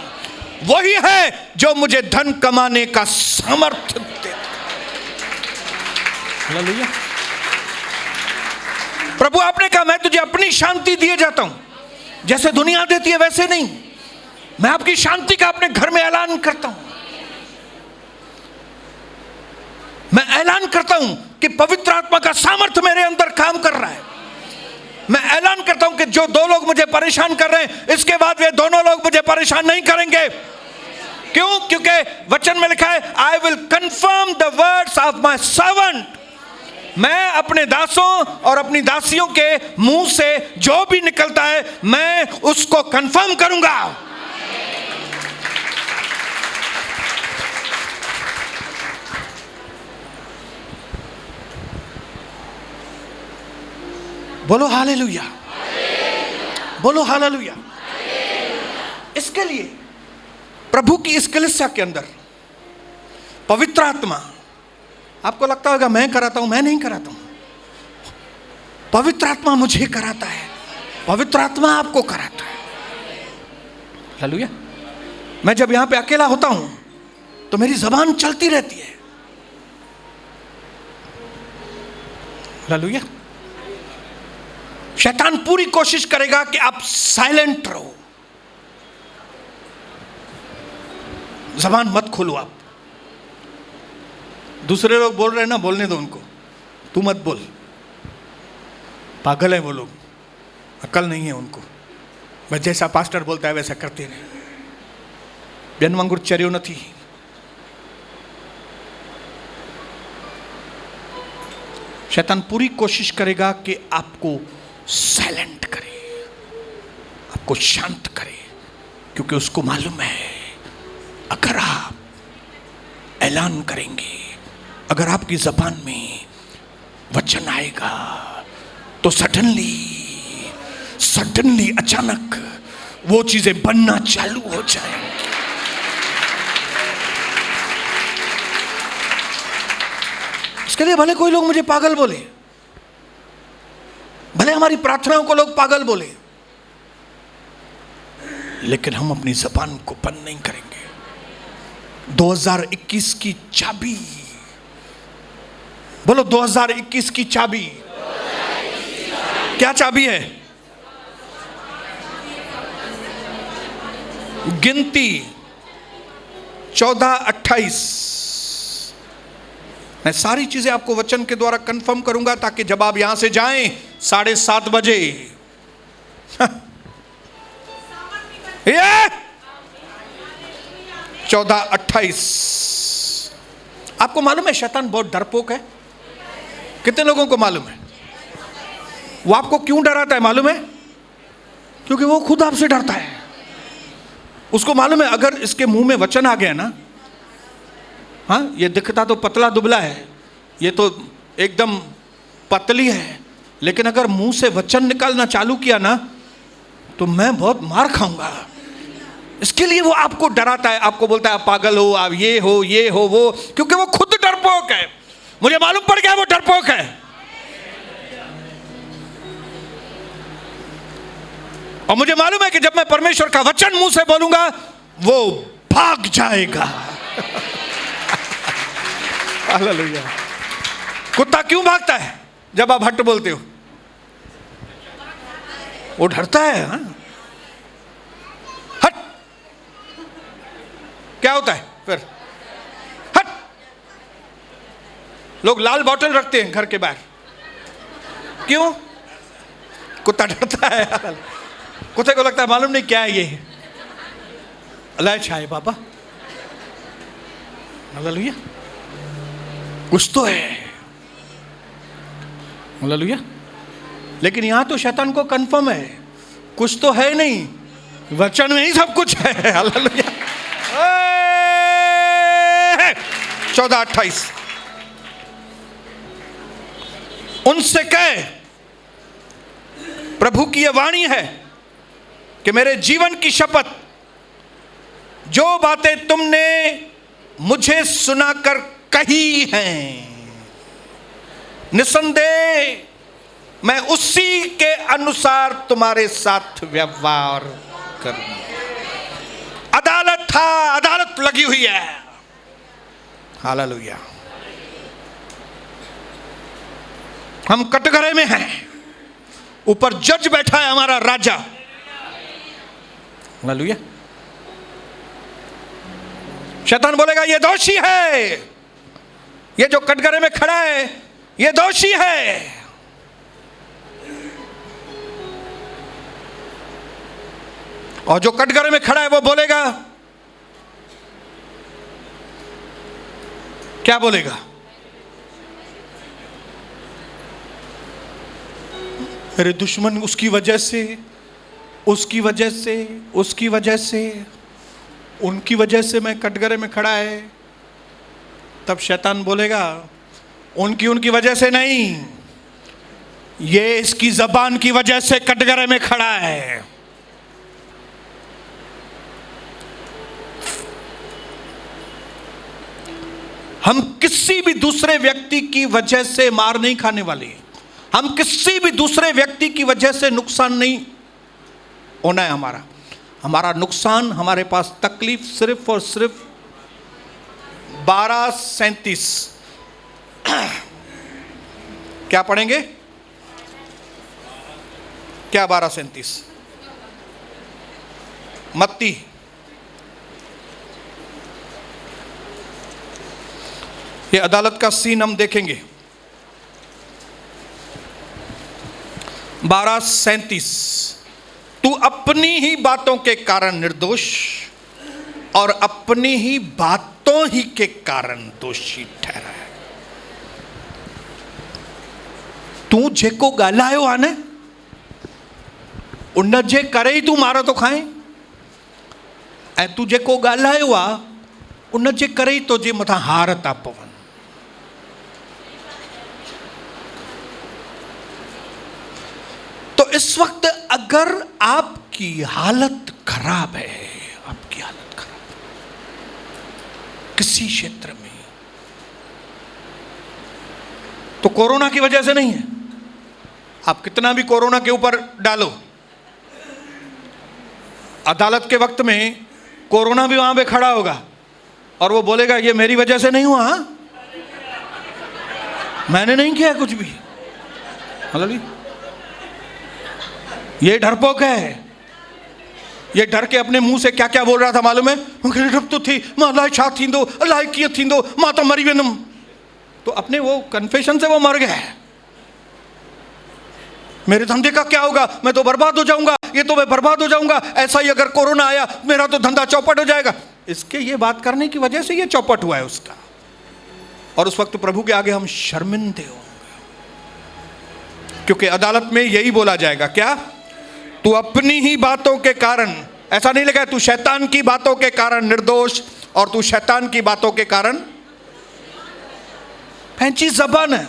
वही है जो मुझे धन कमाने का सामर्थ्य देता। हालेलुया। प्रभु आपने कहा, मैं तुझे अपनी शांति दिए जाता हूं, जैसे दुनिया देती है वैसे नहीं। मैं आपकी शांति का अपने घर में ऐलान करता हूं। मैं ऐलान करता हूं कि पवित्र आत्मा का सामर्थ्य मेरे अंदर काम कर रहा है। मैं ऐलान करता हूं कि जो दो लोग मुझे परेशान कर रहे हैं, इसके बाद वे दोनों लोग मुझे परेशान नहीं करेंगे। क्यों? क्योंकि वचन में लिखा है, I will confirm the words of my servant. मैं अपने दासों और अपनी दासियों के मुंह से जो भी निकलता है, मैं उसको कंफर्म करूंगा। बोलो हालेलुया, बोलो हालेलुया। इसके लिए प्रभु की इस कलीसिया के अंदर पवित्र आत्मा, आपको लगता होगा मैं कराता हूं, मैं नहीं कराता हूं। पवित्र आत्मा मुझे कराता है, पवित्र आत्मा आपको कराता है। हालेलुया। मैं जब यहां पे अकेला होता हूं तो मेरी जबान चलती रहती है। हालेलुया। शैतान पूरी कोशिश करेगा कि आप साइलेंट रहो, जबान मत खोलो। आप दूसरे लोग बोल रहे हैं ना, बोलने दो उनको, तू मत बोल। पागल है वो लोग, अकल नहीं है उनको। बस जैसा पास्टर बोलता है वैसा करते रहे। बेनमंगुर चर्यो नहीं। शैतान पूरी कोशिश करेगा कि आपको साइलेंट करे, आपको शांत करे, क्योंकि उसको मालूम है अगर आप ऐलान करेंगे, अगर आपकी जबान में वचन आएगा, तो सडनली अचानक वो चीजें बनना चालू हो जाएंगी। इसके लिए भले कोई लोग मुझे पागल बोले, भले हमारी प्रार्थनाओं को लोग पागल बोले, लेकिन हम अपनी जबान को बंद नहीं करेंगे। 2021 की चाबी, बोलो 2021 की चाबी। क्या चाबी है? गिनती 14:28। मैं सारी चीजें आपको वचन के द्वारा कंफर्म करूंगा ताकि जब आप यहां से जाएं 7:30 बजे ये 14:28। आपको मालूम है शैतान बहुत डरपोक है? कितने लोगों को मालूम है? वो आपको क्यों डराता है मालूम है? क्योंकि वो खुद आपसे डरता है। उसको मालूम है अगर इसके मुंह में वचन आ गया ना, हाँ, ये दिखता तो पतला दुबला है, ये तो एकदम पतली है, लेकिन अगर मुंह से वचन निकालना चालू किया ना तो मैं बहुत मार खाऊंगा। इसके लिए वो आपको डराता है, आपको बोलता है आप पागल हो, आप ये हो वो, क्योंकि वो खुद डरपोक है। मुझे मालूम पड़ गया वो डरपोक है। और मुझे मालूम है कि जब मैं परमेश्वर का वचन मुंह से बोलूंगा वो भाग जाएगा। हालेलुया। कुत्ता क्यों भागता है जब आप हट बोलते हो? वो डरता है। हाँ? हट। क्या होता है फिर? हट। लोग लाल बोतल रखते हैं घर के बाहर, क्यों? कुत्ता डरता है। कुत्ते को लगता है मालूम नहीं क्या है ये, अल्लाह छाए बाबा। हालेलुया। कुछ तो है। हालेलुया। लेकिन यहां तो शैतान को कंफर्म है कुछ तो है नहीं, वचन में ही सब कुछ है। हालेलुया। 14:28। उनसे कहे, प्रभु की यह वाणी है कि मेरे जीवन की शपथ, जो बातें तुमने मुझे सुनाकर कही हैं, निसंदेह मैं उसी के अनुसार तुम्हारे साथ व्यवहार करूंगा। अदालत लगी हुई है। हालेलुया। हम कटघरे में हैं, ऊपर जज बैठा है हमारा राजा। हालेलुया। शैतान बोलेगा ये दोषी है, ये जो कटघरे में खड़ा है ये दोषी है। और जो कटघरे में खड़ा है वो बोलेगा, क्या बोलेगा? मेरे दुश्मन उसकी वजह से, उसकी वजह से, उसकी वजह से, उनकी वजह से मैं कटघरे में खड़ा है। तब शैतान बोलेगा उनकी वजह से नहीं, ये इसकी जबान की वजह से कटघरे में खड़ा है। हम किसी भी दूसरे व्यक्ति की वजह से मार नहीं खाने वाले, हम किसी भी दूसरे व्यक्ति की वजह से नुकसान नहीं होना है। हमारा नुकसान, हमारे पास तकलीफ सिर्फ और सिर्फ 12:37। क्या पढ़ेंगे? क्या 12:37? मत्ती ये अदालत का सीन हम देखेंगे। 12:37, तू अपनी ही बातों के कारण निर्दोष और अपनी ही बातों ही के कारण दोषी ठहरा है। तू जेको गालायो आने उन जे करे ही तू मारो तो खाए, ऐं तू जेको गालायो आ उन जे करे ही तो जे मथा हार था पवन। तो इस वक्त अगर आपकी हालत खराब है, आपकी हालत खराब किसी क्षेत्र में, तो कोरोना की वजह से नहीं है। आप कितना भी कोरोना के ऊपर डालो, अदालत के वक्त में कोरोना भी वहां पे खड़ा होगा और वो बोलेगा ये मेरी वजह से नहीं हुआ, मैंने नहीं किया कुछ भी। मतलब ये डरपोक है, ये डर के अपने मुंह से क्या क्या बोल रहा था मालूम है? डर तो थी मां अल्लाह छा थींदो, अल्लाह कीअं थींदो, मां तो मरी वेंदुमि। तो अपने वो कन्फेशन से वो मर गया है। मेरे धंधे का क्या होगा, मैं तो बर्बाद हो जाऊंगा, ये तो मैं बर्बाद हो जाऊंगा, ऐसा ही अगर कोरोना आया मेरा तो धंधा चौपट हो जाएगा। इसके ये बात करने की वजह से ये चौपट हुआ है उसका। और उस वक्त प्रभु के आगे हम शर्मिंदे होंगे, क्योंकि अदालत में यही बोला जाएगा, क्या तू अपनी ही बातों के कारण, ऐसा नहीं लगा तू शैतान की बातों के कारण निर्दोष और तू शैतान की बातों के कारण फैंची जबान है।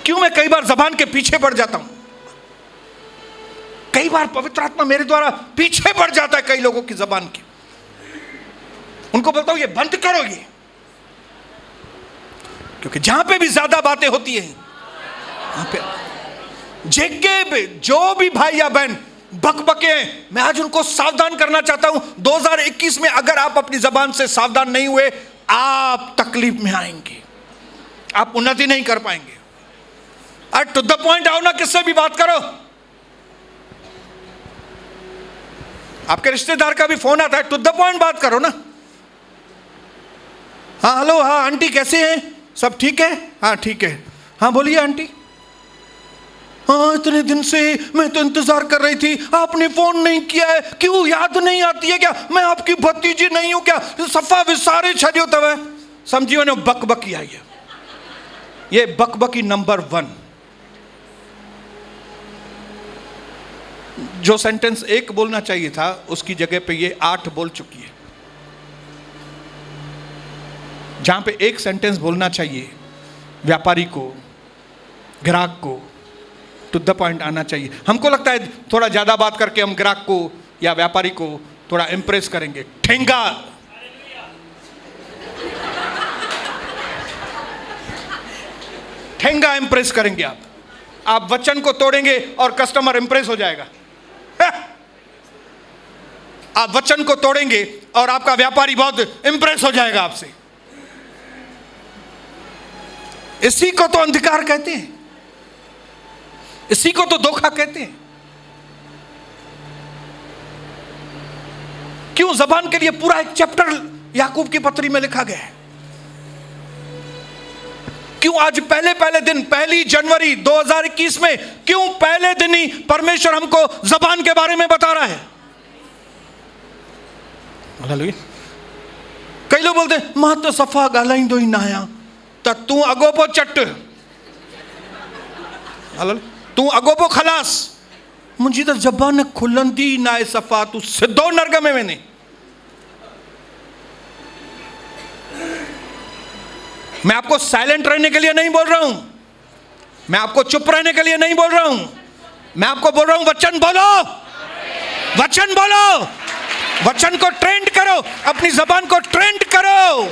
क्यों मैं कई बार जबान के पीछे पड़ जाता हूं, कई बार पवित्र आत्मा मेरे द्वारा पीछे पड़ जाता है कई लोगों की जबान की। उनको बोलता हूं ये बंद करो ये, क्योंकि जहां पे भी ज्यादा बातें होती हैं वहां पे जगह पे जो भी भाई या बहन बकबके हैं, मैं आज उनको सावधान करना चाहता हूं। 2021 में अगर आप अपनी जबान से सावधान नहीं हुए, आप तकलीफ में आएंगे, आप उन्नति नहीं कर पाएंगे। अरे टू द पॉइंट आओ ना, किससे भी बात करो। आपके रिश्तेदार का भी फोन आता है, टू द पॉइंट बात करो ना। हाँ हेलो, हाँ आंटी कैसे हैं, सब ठीक है? हाँ ठीक है। हाँ बोलिए आंटी। हाँ इतने दिन से मैं तो इंतजार कर रही थी, आपने फोन नहीं किया है, क्यों याद नहीं आती है क्या? मैं आपकी भतीजी नहीं हूं क्या? सफा विसारे छो तब समझियो ने बकबकी आई है। ये बकबकी नंबर 1। जो सेंटेंस 1 बोलना चाहिए था उसकी जगह पे ये 8 बोल चुकी है। जहां पे 1 सेंटेंस बोलना चाहिए, व्यापारी को, ग्राहक को टू द पॉइंट आना चाहिए। हमको लगता है थोड़ा ज्यादा बात करके हम ग्राहक को या व्यापारी को थोड़ा इंप्रेस करेंगे। ठेंगा, ठेंगा इंप्रेस करेंगे आप वचन को तोड़ेंगे और कस्टमर इंप्रेस हो जाएगा। आप वचन को तोड़ेंगे और आपका व्यापारी बहुत इंप्रेस हो जाएगा आपसे। इसी को तो अंधकार कहते हैं, इसी को तो धोखा कहते हैं। क्यों जबान के लिए पूरा एक चैप्टर याकूब की पत्री में लिखा गया है। क्यों आज पहले दिन 1 जनवरी 2021 में क्यों पहले दिन ही परमेश्वर हमको जबान के बारे में बता रहा है। कई लोग बोलते हैं मां तो सफा ॻाल्हाईंदो ही ना आया, तो तू अगोपो चट, तू अगोपो खलास, मुझी तो जबान खुलंदी ना है सफा, तू सिद्धो नरक में वेंदे। मैं आपको साइलेंट रहने के लिए नहीं बोल रहा हूं, मैं आपको चुप रहने के लिए नहीं बोल रहा हूं, मैं आपको बोल रहा हूं वचन बोलो, वचन बोलो, वचन को ट्रेंड करो, अपनी जबान को ट्रेंड करो,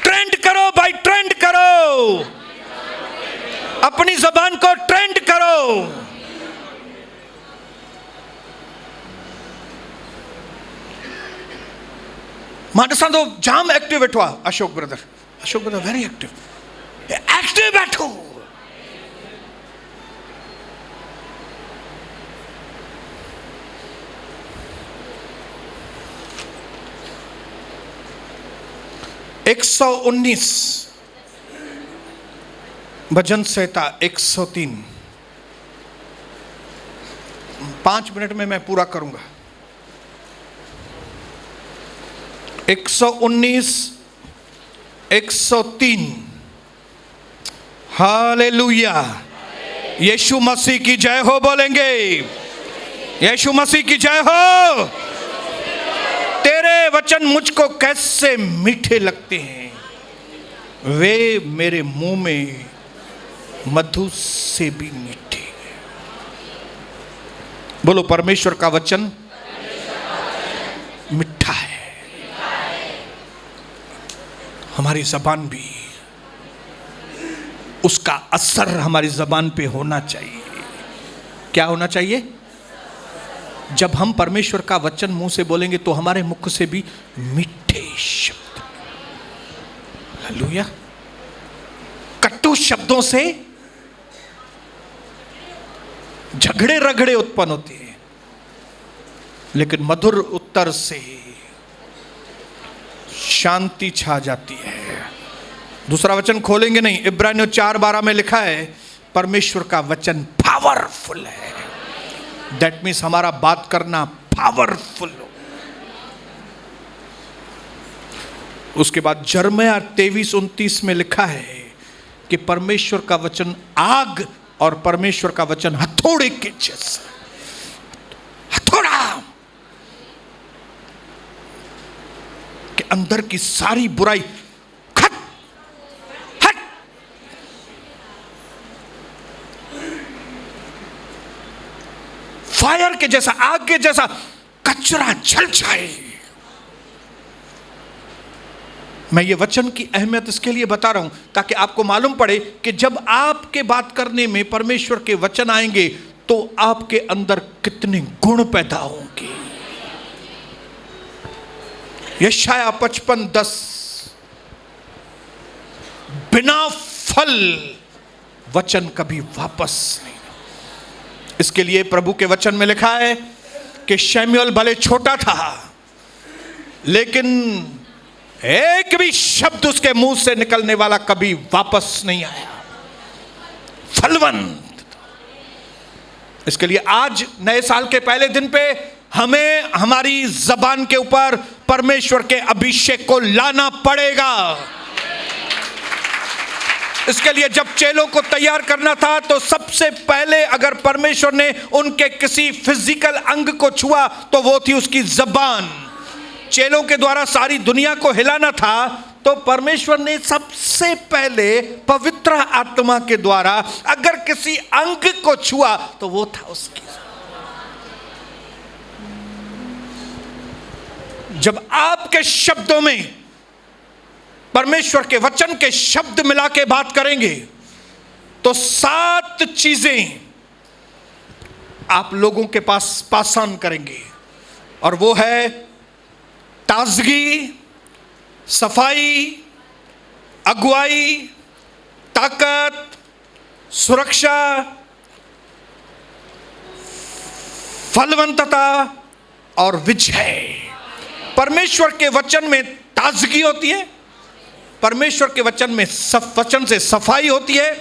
ट्रेंड करो भाई, ट्रेंड करो, अपनी जबान को ट्रेंड करो। मां ॾिसां थो जाम एक्टिव वेठो आहे अशोक ब्रदर वेरी एक्टिव बैठो। एक 119 भजन संहिता 103। 5 मिनट में मैं पूरा करूंगा। 119 103। हालेलुया, यीशु मसीह की जय हो बोलेंगे, यीशु मसीह की जय हो। तेरे वचन मुझको कैसे मीठे लगते हैं, वे मेरे मुंह में मधु से भी मीठे। बोलो परमेश्वर का वचन मीठा है। हमारी जबान भी, उसका असर हमारी जबान पे होना चाहिए क्या होना चाहिए? जब हम परमेश्वर का वचन मुंह से बोलेंगे तो हमारे मुख से भी मीठे शब्द, हालेलुया। कटु शब्दों से झगड़े रगड़े उत्पन्न होते हैं, लेकिन मधुर उत्तर से शांति छा जाती है। दूसरा वचन खोलेंगे नहीं, इब्रानियों 4:12 में लिखा है परमेश्वर का वचन पावरफुल है। दैट मीन्स हमारा बात करना पावरफुल हो। उसके बाद यिर्मयाह 23:29 में लिखा है कि परमेश्वर का वचन आग और परमेश्वर का वचन हथौड़े के जैसा, हथौड़ा के अंदर की सारी बुराई हट हट, फायर के जैसा, आग के जैसा कचरा जल जाए। मैं ये वचन की अहमियत इसके लिए बता रहा हूं ताकि आपको मालूम पड़े कि जब आपके बात करने में परमेश्वर के वचन आएंगे तो आपके अंदर कितने गुण पैदा होंगे। यशायाह 55:10, बिना फल वचन कभी वापस नहीं। इसके लिए प्रभु के वचन में लिखा है कि शमूएल भले छोटा था लेकिन एक भी शब्द उसके मुंह से निकलने वाला कभी वापस नहीं आया, फलवंत। इसके लिए आज नए साल के पहले दिन पे हमें हमारी जबान के ऊपर परमेश्वर के अभिषेक को लाना पड़ेगा। इसके लिए जब चेलों को तैयार करना था तो सबसे पहले अगर परमेश्वर ने उनके किसी फिजिकल अंग को छुआ तो वो थी उसकी जबान। चेलों के द्वारा सारी दुनिया को हिलाना था तो परमेश्वर ने सबसे पहले पवित्र आत्मा के द्वारा अगर किसी अंग को छुआ तो वो था उसकी। जब आपके शब्दों में परमेश्वर के वचन के शब्द मिला के बात करेंगे तो 7 चीजें आप लोगों के पास पासान करेंगे, और वो है ताजगी, सफाई, अगुवाई, ताकत, सुरक्षा, फलवंतता और विजय। परमेश्वर के वचन में ताजगी होती है, परमेश्वर के वचन में वचन से सफाई होती है,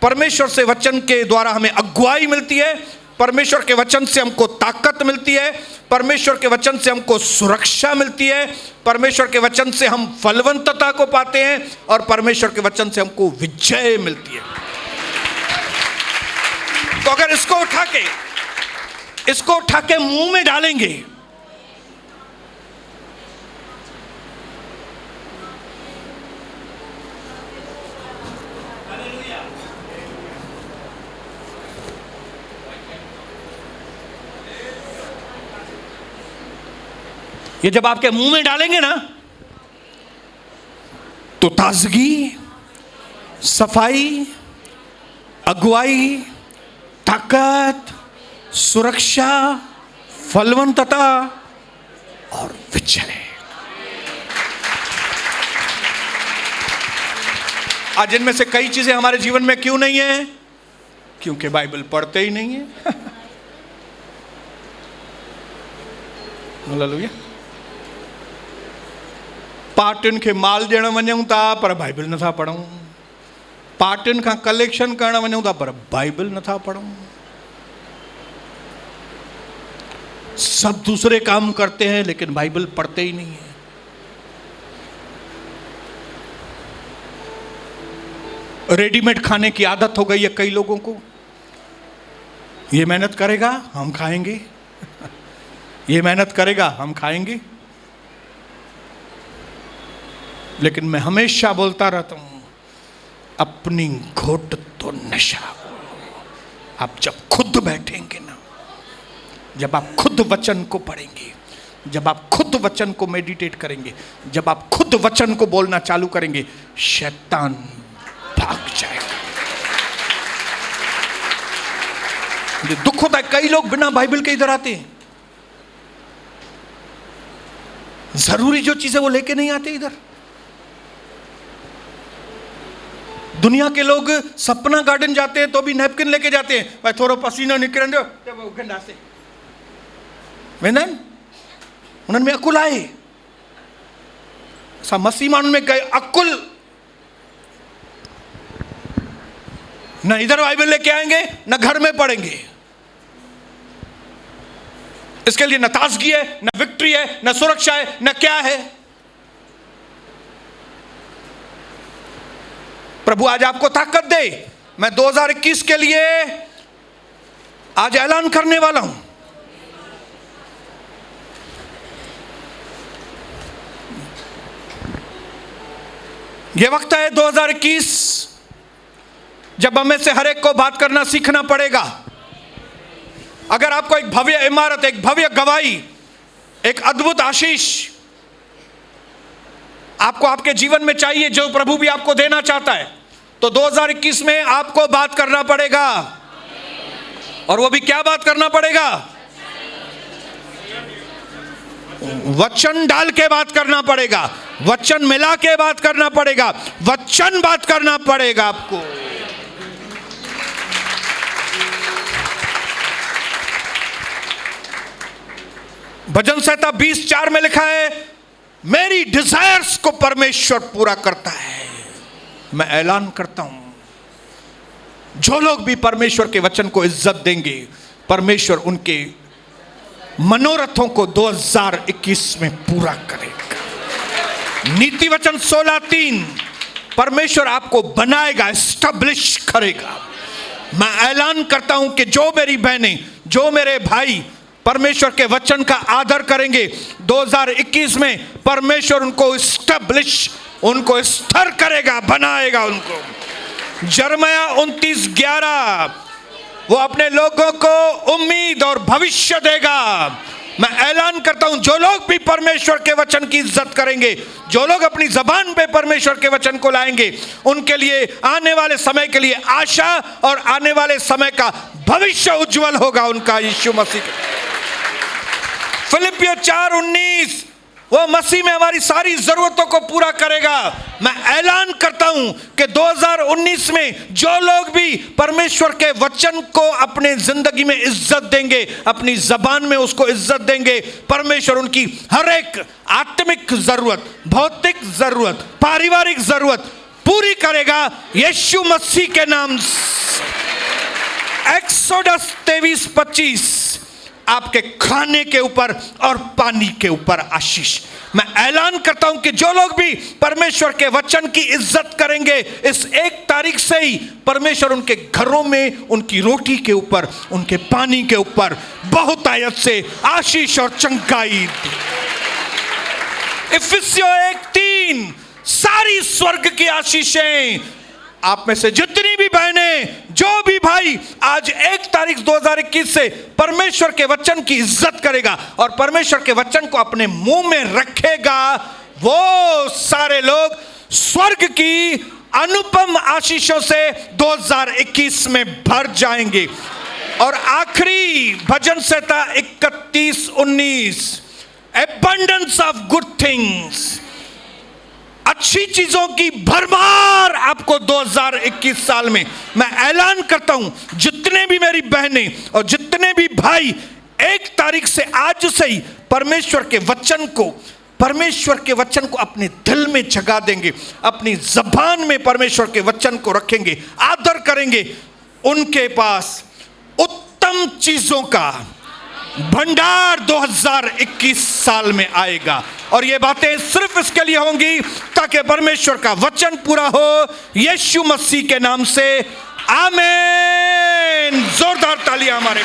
परमेश्वर से वचन के द्वारा हमें अगुवाई मिलती है, परमेश्वर के वचन से हमको ताकत मिलती है, परमेश्वर के वचन से हमको सुरक्षा मिलती है, परमेश्वर के वचन से हम फलवंतता को पाते हैं, और परमेश्वर के वचन से हमको विजय मिलती है। तो अगर इसको उठा के मुंह में डालेंगे ये जब आपके मुंह में डालेंगे ना तो ताजगी, सफाई, अगुवाई, ताकत, सुरक्षा, फलवंतता और विजय। आज इनमें से कई चीजें हमारे जीवन में क्यों नहीं है? क्योंकि बाइबल पढ़ते ही नहीं है। हालेलुया। पार्टिन के माल ॾियण वञूं था पर बाइबल नथा पढ़ूं, पार्टिन का कलेक्शन करण वञूं था पर बाइबल नथा पढ़ूं। सब दूसरे काम करते हैं लेकिन बाइबल पढ़ते ही नहीं है। रेडीमेड खाने की आदत हो गई है कई लोगों को। ये मेहनत करेगा हम खाएंगे, ये मेहनत करेगा हम खाएंगे। लेकिन मैं हमेशा बोलता रहता हूं, अपनी घोट तो नशा। आप जब खुद बैठेंगे ना, जब आप खुद वचन को पढ़ेंगे, जब आप खुद वचन को मेडिटेट करेंगे, जब आप खुद वचन को बोलना चालू करेंगे, शैतान भाग जाएगा। मुझे दुख होता है, कई लोग बिना बाइबल के इधर आते हैं, जरूरी जो चीजें वो लेके नहीं आते इधर। दुनिया के लोग सपना गार्डन जाते हैं तो भी नैपकिन लेके जाते हैं, भाई थोड़ा पसीना निकल दो जब गंदा से वेंदन उन्हनि में अकुल आहे। असां मसीह माण्हुनि में कई अकुल न इधर बाइबल लेके आएंगे न घर में पढ़ेंगे। इसके लिए न ताजगी है, न विक्ट्री है, न सुरक्षा है, न क्या है। प्रभु आज आपको ताकत दे। मैं 2021 के लिए आज ऐलान करने वाला हूं, यह वक्त है 2021 जब हमें से हर एक को बात करना सीखना पड़ेगा। अगर आपको एक भव्य इमारत, एक भव्य गवाही, एक अद्भुत आशीष आपको आपके जीवन में चाहिए, जो प्रभु भी आपको देना चाहता है, तो 2021 में आपको बात करना पड़ेगा। और वो भी क्या बात करना पड़ेगा? वचन डाल के बात करना पड़ेगा, वचन मिला के बात करना पड़ेगा, वचन बात करना पड़ेगा आपको। भजन संहिता 20:4 में लिखा है, मेरी डिजायर्स को परमेश्वर पूरा करता है। मैं ऐलान करता हूं, जो लोग भी परमेश्वर के वचन को इज्जत देंगे, परमेश्वर उनके मनोरथों को 2021 में पूरा करेगा। नीति वचन 16:3, परमेश्वर आपको बनाएगा, एस्टैब्लिश करेगा। मैं ऐलान करता हूं कि जो मेरी बहनें, जो मेरे भाई परमेश्वर के वचन का आदर करेंगे, 2021 में परमेश्वर उनको एस्टैब्लिश, उनको स्थिर करेगा, बनाएगा उनको। यिर्मयाह 29:11, वो अपने लोगों को उम्मीद और भविष्य देगा। मैं ऐलान करता हूं, जो लोग भी परमेश्वर के वचन की इज्जत करेंगे, जो लोग अपनी जबान पे परमेश्वर के वचन को लाएंगे, उनके लिए आने वाले समय के लिए आशा और आने वाले समय का भविष्य उज्जवल होगा उनका, यीशु मसीह के। फिलिपियों 4:19, वो मसीह में हमारी सारी जरूरतों को पूरा करेगा। मैं ऐलान करता हूं कि 2019 में जो लोग भी परमेश्वर के वचन को अपने जिंदगी में इज्जत देंगे, अपनी जबान में उसको इज्जत देंगे, परमेश्वर उनकी हर एक आत्मिक जरूरत, भौतिक जरूरत, पारिवारिक जरूरत पूरी करेगा, यीशु मसीह के नाम से। एक्सोडस 23:25, आपके खाने के ऊपर और पानी के ऊपर आशीष। मैं ऐलान करता हूं कि जो लोग भी परमेश्वर के वचन की इज्जत करेंगे, इस 1 तारीख से ही परमेश्वर उनके घरों में, उनकी रोटी के ऊपर, उनके पानी के ऊपर बहुतायत से आशीष और चंगाई। इफिसियों 1:3, सारी स्वर्ग की आशीषें आप में से जितनी भी बहनें, जो भी भाई आज 1 तारीख 2021 से परमेश्वर के वचन की इज्जत करेगा और परमेश्वर के वचन को अपने मुंह में रखेगा, वो सारे लोग स्वर्ग की अनुपम आशीषों से 2021 में भर जाएंगे। और आखिरी भजन संहिता 31:19, एबंडेंस ऑफ गुड थिंग्स, अच्छी चीजों की भरमार आपको 2021 साल में। मैं ऐलान करता हूं, जितने भी मेरी बहनें और जितने भी भाई 1 तारीख से, आज से ही परमेश्वर के वचन को अपने दिल में जगा देंगे, अपनी जबान में परमेश्वर के वचन को रखेंगे, आदर करेंगे, उनके पास उत्तम चीजों का भंडार 2021 साल में आएगा। और ये बातें सिर्फ इसके लिए होंगी ताकि परमेश्वर का वचन पूरा हो, यीशु मसीह के नाम से, आमीन। जोरदार तालियां हमारे